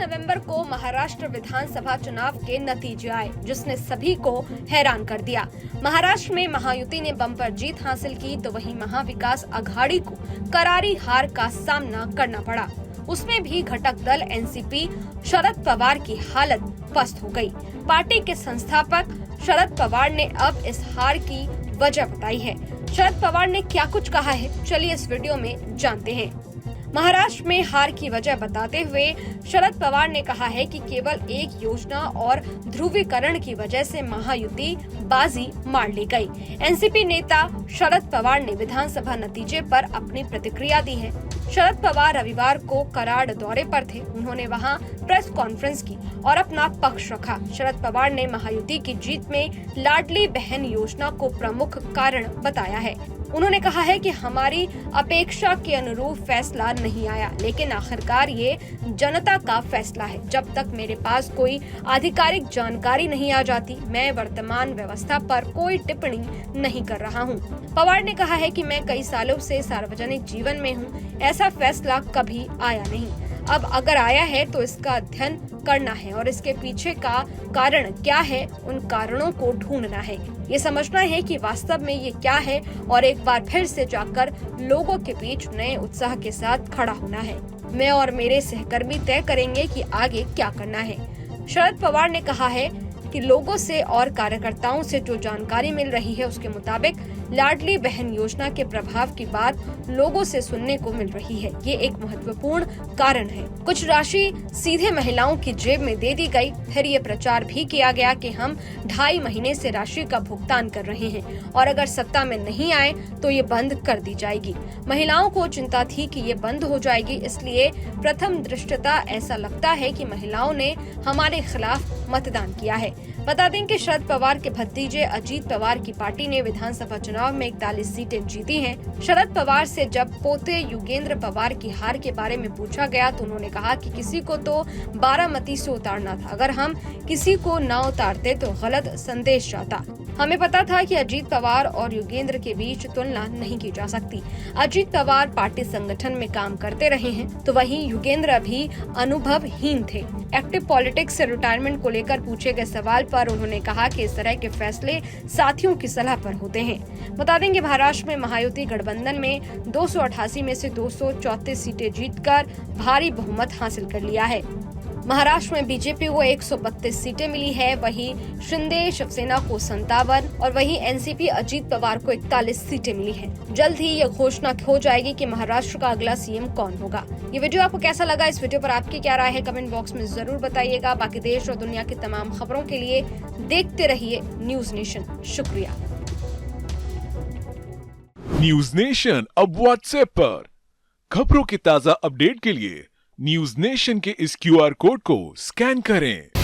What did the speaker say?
नवंबर को महाराष्ट्र विधानसभा चुनाव के नतीजे आए, जिसने सभी को हैरान कर दिया। महाराष्ट्र में महायुति ने बम्पर जीत हासिल की, तो वहीं महाविकास आघाड़ी को करारी हार का सामना करना पड़ा। उसमें भी घटक दल एनसीपी शरद पवार की हालत पस्त हो गई। पार्टी के संस्थापक शरद पवार ने अब इस हार की वजह बताई है। शरद पवार ने क्या कुछ कहा है, चलिए इस वीडियो में जानते हैं। महाराष्ट्र में हार की वजह बताते हुए शरद पवार ने कहा है कि केवल एक योजना और ध्रुवीकरण की वजह से महायुति बाजी मार ली गई। एनसीपी नेता शरद पवार ने विधानसभा नतीजे पर अपनी प्रतिक्रिया दी है। शरद पवार रविवार को कराड़ दौरे पर थे। उन्होंने वहां प्रेस कॉन्फ्रेंस की और अपना पक्ष रखा। शरद पवार ने महायुति की जीत में लाडली बहन योजना को प्रमुख कारण बताया है। उन्होंने कहा है कि हमारी अपेक्षा के अनुरूप फैसला नहीं आया, लेकिन आखिरकार ये जनता का फैसला है। जब तक मेरे पास कोई आधिकारिक जानकारी नहीं आ जाती, मैं वर्तमान व्यवस्था पर कोई टिप्पणी नहीं कर रहा हूं। पवार ने कहा है कि मैं कई सालों से सार्वजनिक जीवन में हूं, ऐसा फैसला कभी आया नहीं। अब अगर आया है तो इसका अध्ययन करना है और इसके पीछे का कारण क्या है, उन कारणों को ढूंढना है। ये समझना है कि वास्तव में ये क्या है और एक बार फिर से जाकर लोगों के बीच नए उत्साह के साथ खड़ा होना है। मैं और मेरे सहकर्मी तय करेंगे कि आगे क्या करना है। शरद पवार ने कहा है कि लोगों से और कार्यकर्ताओं से जो जानकारी मिल रही है, उसके मुताबिक लाडली बहन योजना के प्रभाव की बात लोगों से सुनने को मिल रही है। ये एक महत्वपूर्ण कारण है। कुछ राशि सीधे महिलाओं की जेब में दे दी गई। फिर ये प्रचार भी किया गया कि हम 2.5 महीने से राशि का भुगतान कर रहे हैं और अगर सत्ता में नहीं आए तो ये बंद कर दी जाएगी। महिलाओं को चिंता थी कि ये बंद हो जाएगी, इसलिए प्रथम दृष्टया ऐसा लगता है कि महिलाओं ने हमारे खिलाफ मतदान किया है। बता दें कि शरद पवार के भतीजे अजीत पवार की पार्टी ने विधानसभा चुनाव में 41 सीटें जीती हैं। शरद पवार से जब पोते युगेंद्र पवार की हार के बारे में पूछा गया तो उन्होंने कहा कि किसी को तो बारामती से उतारना था, अगर हम किसी को न उतारते तो गलत संदेश जाता। हमें पता था कि अजीत पवार और युगेंद्र के बीच तुलना नहीं की जा सकती। अजीत पवार पार्टी संगठन में काम करते रहे हैं, तो वहीं युगेंद्र भी अनुभवहीन थे। एक्टिव पॉलिटिक्स से रिटायरमेंट को लेकर पूछे गए सवाल पर उन्होंने कहा कि इस तरह के फैसले साथियों की सलाह पर होते हैं। बता दें कि महाराष्ट्र में महायुति गठबंधन में 288 में से 234 सीटें जीतकर भारी बहुमत हासिल कर लिया है। महाराष्ट्र में बीजेपी को 132 सीटें मिली है, वहीं शिंदे शिवसेना को 57 और वहीं एनसीपी अजीत पवार को 41 सीटें मिली हैं। जल्द ही ये घोषणा हो जाएगी कि महाराष्ट्र का अगला सीएम कौन होगा। ये वीडियो आपको कैसा लगा? इस वीडियो पर आपकी क्या राय है? कमेंट बॉक्स में जरूर बताइएगा। बाकी देश और दुनिया की तमाम खबरों के लिए देखते रहिए न्यूज नेशन। शुक्रिया। न्यूज नेशन अब व्हाट्सएप पर खबरों के ताजा अपडेट के लिए न्यूज नेशन के इस QR कोड को स्कैन करें।